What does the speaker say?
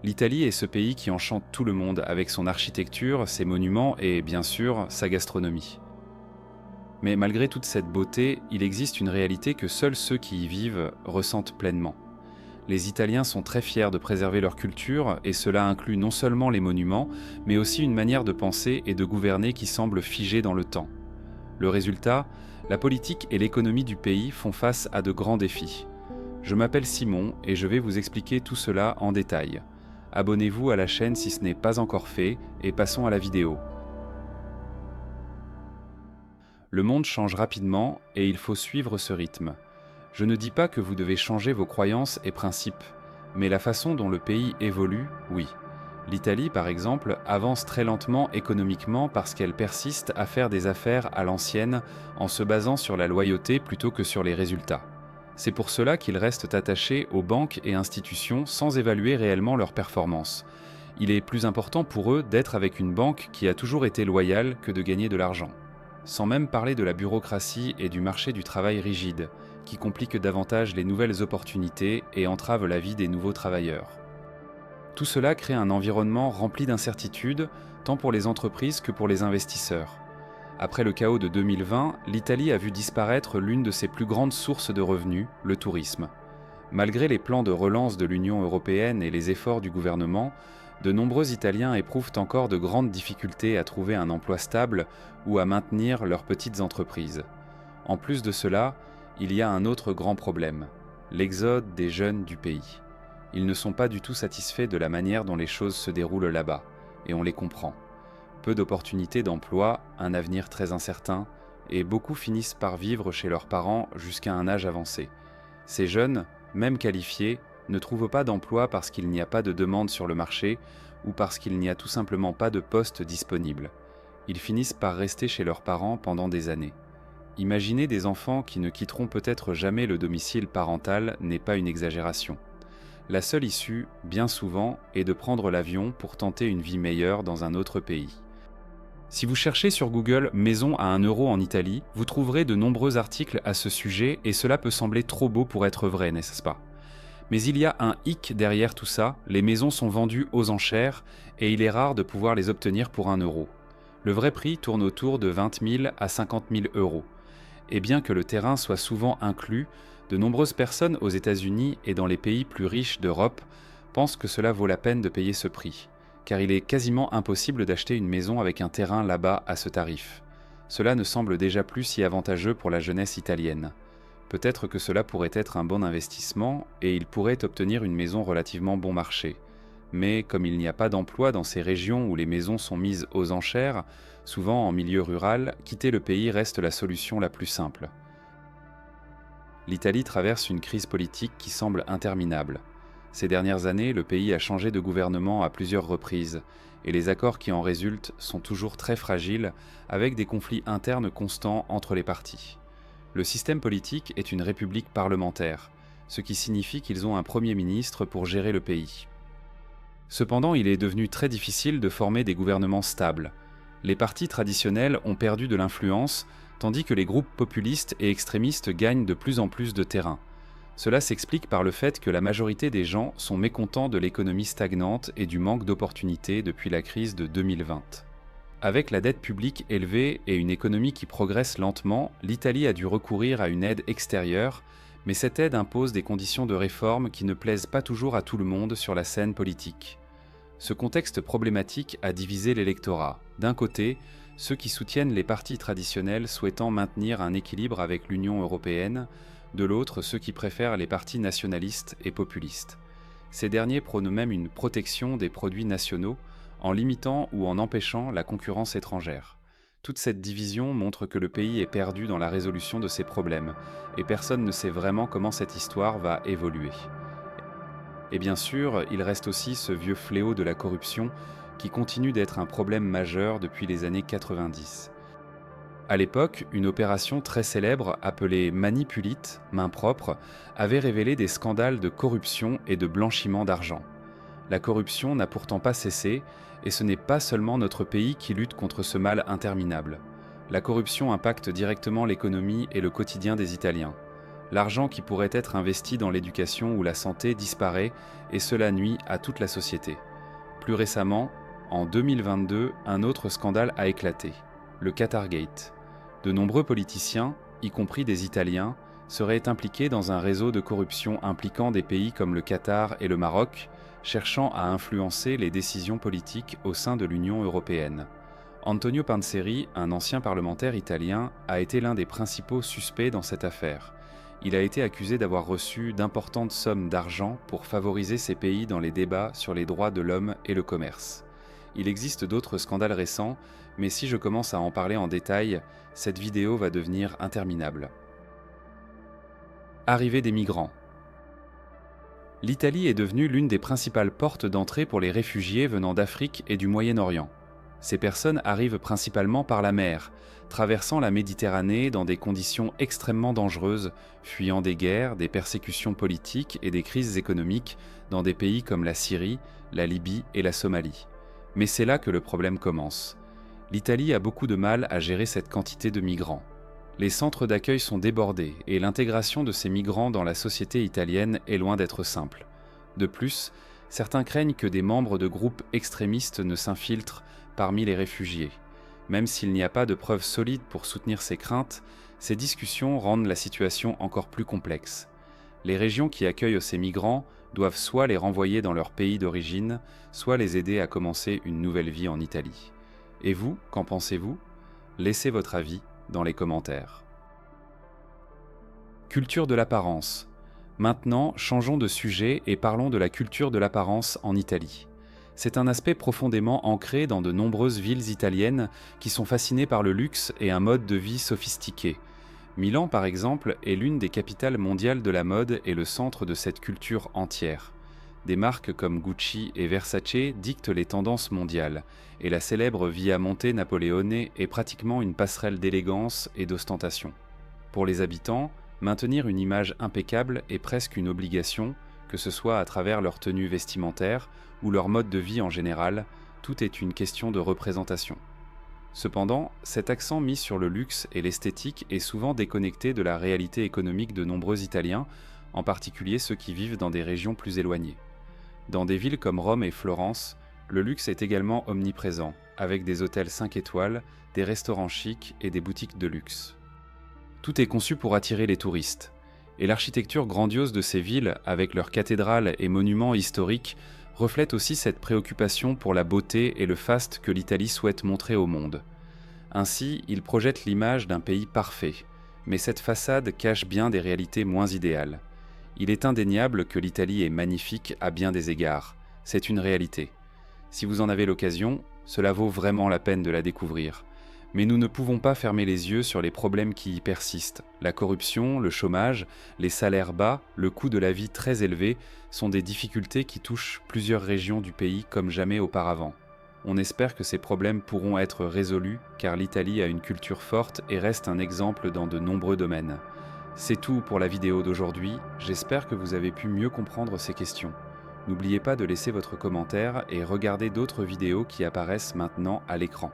L'Italie est ce pays qui enchante tout le monde avec son architecture, ses monuments et, bien sûr, sa gastronomie. Mais malgré toute cette beauté, il existe une réalité que seuls ceux qui y vivent ressentent pleinement. Les Italiens sont très fiers de préserver leur culture et cela inclut non seulement les monuments, mais aussi une manière de penser et de gouverner qui semble figée dans le temps. Le résultat, la politique et l'économie du pays font face à de grands défis. Je m'appelle Simon et je vais vous expliquer tout cela en détail. Abonnez-vous à la chaîne si ce n'est pas encore fait et passons à la vidéo. Le monde change rapidement et il faut suivre ce rythme. Je ne dis pas que vous devez changer vos croyances et principes, mais la façon dont le pays évolue, oui. L'Italie, par exemple, avance très lentement économiquement parce qu'elle persiste à faire des affaires à l'ancienne en se basant sur la loyauté plutôt que sur les résultats. C'est pour cela qu'ils restent attachés aux banques et institutions sans évaluer réellement leurs performances. Il est plus important pour eux d'être avec une banque qui a toujours été loyale que de gagner de l'argent. Sans même parler de la bureaucratie et du marché du travail rigide, qui complique davantage les nouvelles opportunités et entrave la vie des nouveaux travailleurs. Tout cela crée un environnement rempli d'incertitudes, tant pour les entreprises que pour les investisseurs. Après le chaos de 2020, l'Italie a vu disparaître l'une de ses plus grandes sources de revenus, le tourisme. Malgré les plans de relance de l'Union européenne et les efforts du gouvernement, de nombreux Italiens éprouvent encore de grandes difficultés à trouver un emploi stable ou à maintenir leurs petites entreprises. En plus de cela, il y a un autre grand problème, l'exode des jeunes du pays. Ils ne sont pas du tout satisfaits de la manière dont les choses se déroulent là-bas, et on les comprend. Peu d'opportunités d'emploi, un avenir très incertain, et beaucoup finissent par vivre chez leurs parents jusqu'à un âge avancé. Ces jeunes, même qualifiés, ne trouvent pas d'emploi parce qu'il n'y a pas de demande sur le marché ou parce qu'il n'y a tout simplement pas de poste disponible. Ils finissent par rester chez leurs parents pendant des années. Imaginer des enfants qui ne quitteront peut-être jamais le domicile parental n'est pas une exagération. La seule issue, bien souvent, est de prendre l'avion pour tenter une vie meilleure dans un autre pays. Si vous cherchez sur Google « maison à 1 euro en Italie », vous trouverez de nombreux articles à ce sujet et cela peut sembler trop beau pour être vrai, n'est-ce pas ? Mais il y a un hic derrière tout ça, les maisons sont vendues aux enchères et il est rare de pouvoir les obtenir pour 1 euro. Le vrai prix tourne autour de 20 000 à 50 000 euros. Et bien que le terrain soit souvent inclus, de nombreuses personnes aux États-Unis et dans les pays plus riches d'Europe pensent que cela vaut la peine de payer ce prix, car il est quasiment impossible d'acheter une maison avec un terrain là-bas à ce tarif. Cela ne semble déjà plus si avantageux pour la jeunesse italienne. Peut-être que cela pourrait être un bon investissement et ils pourraient obtenir une maison relativement bon marché. Mais comme il n'y a pas d'emploi dans ces régions où les maisons sont mises aux enchères, souvent en milieu rural, quitter le pays reste la solution la plus simple. L'Italie traverse une crise politique qui semble interminable. Ces dernières années, le pays a changé de gouvernement à plusieurs reprises, et les accords qui en résultent sont toujours très fragiles, avec des conflits internes constants entre les partis. Le système politique est une république parlementaire, ce qui signifie qu'ils ont un Premier ministre pour gérer le pays. Cependant, il est devenu très difficile de former des gouvernements stables. Les partis traditionnels ont perdu de l'influence, tandis que les groupes populistes et extrémistes gagnent de plus en plus de terrain. Cela s'explique par le fait que la majorité des gens sont mécontents de l'économie stagnante et du manque d'opportunités depuis la crise de 2020. Avec la dette publique élevée et une économie qui progresse lentement, l'Italie a dû recourir à une aide extérieure, mais cette aide impose des conditions de réforme qui ne plaisent pas toujours à tout le monde sur la scène politique. Ce contexte problématique a divisé l'électorat. D'un côté, ceux qui soutiennent les partis traditionnels souhaitant maintenir un équilibre avec l'Union européenne, de l'autre ceux qui préfèrent les partis nationalistes et populistes. Ces derniers prônent même une protection des produits nationaux, en limitant ou en empêchant la concurrence étrangère. Toute cette division montre que le pays est perdu dans la résolution de ses problèmes, et personne ne sait vraiment comment cette histoire va évoluer. Et bien sûr, il reste aussi ce vieux fléau de la corruption qui continue d'être un problème majeur depuis les années 90. À l'époque, une opération très célèbre appelée Manipulite, main propre, avait révélé des scandales de corruption et de blanchiment d'argent. La corruption n'a pourtant pas cessé, et ce n'est pas seulement notre pays qui lutte contre ce mal interminable. La corruption impacte directement l'économie et le quotidien des Italiens. L'argent qui pourrait être investi dans l'éducation ou la santé disparaît et cela nuit à toute la société. Plus récemment, en 2022, un autre scandale a éclaté, le Qatargate. De nombreux politiciens, y compris des Italiens, seraient impliqués dans un réseau de corruption impliquant des pays comme le Qatar et le Maroc, cherchant à influencer les décisions politiques au sein de l'Union européenne. Antonio Panzeri, un ancien parlementaire italien, a été l'un des principaux suspects dans cette affaire. Il a été accusé d'avoir reçu d'importantes sommes d'argent pour favoriser ces pays dans les débats sur les droits de l'homme et le commerce. Il existe d'autres scandales récents, mais si je commence à en parler en détail, cette vidéo va devenir interminable. Arrivée des migrants. L'Italie est devenue l'une des principales portes d'entrée pour les réfugiés venant d'Afrique et du Moyen-Orient. Ces personnes arrivent principalement par la mer, traversant la Méditerranée dans des conditions extrêmement dangereuses, fuyant des guerres, des persécutions politiques et des crises économiques dans des pays comme la Syrie, la Libye et la Somalie. Mais c'est là que le problème commence. L'Italie a beaucoup de mal à gérer cette quantité de migrants. Les centres d'accueil sont débordés et l'intégration de ces migrants dans la société italienne est loin d'être simple. De plus, certains craignent que des membres de groupes extrémistes ne s'infiltrent parmi les réfugiés. Même s'il n'y a pas de preuves solides pour soutenir ces craintes, ces discussions rendent la situation encore plus complexe. Les régions qui accueillent ces migrants doivent soit les renvoyer dans leur pays d'origine, soit les aider à commencer une nouvelle vie en Italie. Et vous, qu'en pensez-vous ? Laissez votre avis dans les commentaires. Culture de l'apparence. Maintenant, changeons de sujet et parlons de la culture de l'apparence en Italie. C'est un aspect profondément ancré dans de nombreuses villes italiennes qui sont fascinées par le luxe et un mode de vie sophistiqué. Milan, par exemple, est l'une des capitales mondiales de la mode et le centre de cette culture entière. Des marques comme Gucci et Versace dictent les tendances mondiales, et la célèbre Via Monte Napoleone est pratiquement une passerelle d'élégance et d'ostentation. Pour les habitants, maintenir une image impeccable est presque une obligation, que ce soit à travers leur tenue vestimentaire ou leur mode de vie en général, tout est une question de représentation. Cependant, cet accent mis sur le luxe et l'esthétique est souvent déconnecté de la réalité économique de nombreux Italiens, en particulier ceux qui vivent dans des régions plus éloignées. Dans des villes comme Rome et Florence, le luxe est également omniprésent, avec des hôtels 5 étoiles, des restaurants chics et des boutiques de luxe. Tout est conçu pour attirer les touristes, et l'architecture grandiose de ces villes, avec leurs cathédrales et monuments historiques, reflète aussi cette préoccupation pour la beauté et le faste que l'Italie souhaite montrer au monde. Ainsi, il projette l'image d'un pays parfait, mais cette façade cache bien des réalités moins idéales. Il est indéniable que l'Italie est magnifique à bien des égards, c'est une réalité. Si vous en avez l'occasion, cela vaut vraiment la peine de la découvrir. Mais nous ne pouvons pas fermer les yeux sur les problèmes qui y persistent. La corruption, le chômage, les salaires bas, le coût de la vie très élevé sont des difficultés qui touchent plusieurs régions du pays comme jamais auparavant. On espère que ces problèmes pourront être résolus car l'Italie a une culture forte et reste un exemple dans de nombreux domaines. C'est tout pour la vidéo d'aujourd'hui, j'espère que vous avez pu mieux comprendre ces questions. N'oubliez pas de laisser votre commentaire et regardez d'autres vidéos qui apparaissent maintenant à l'écran.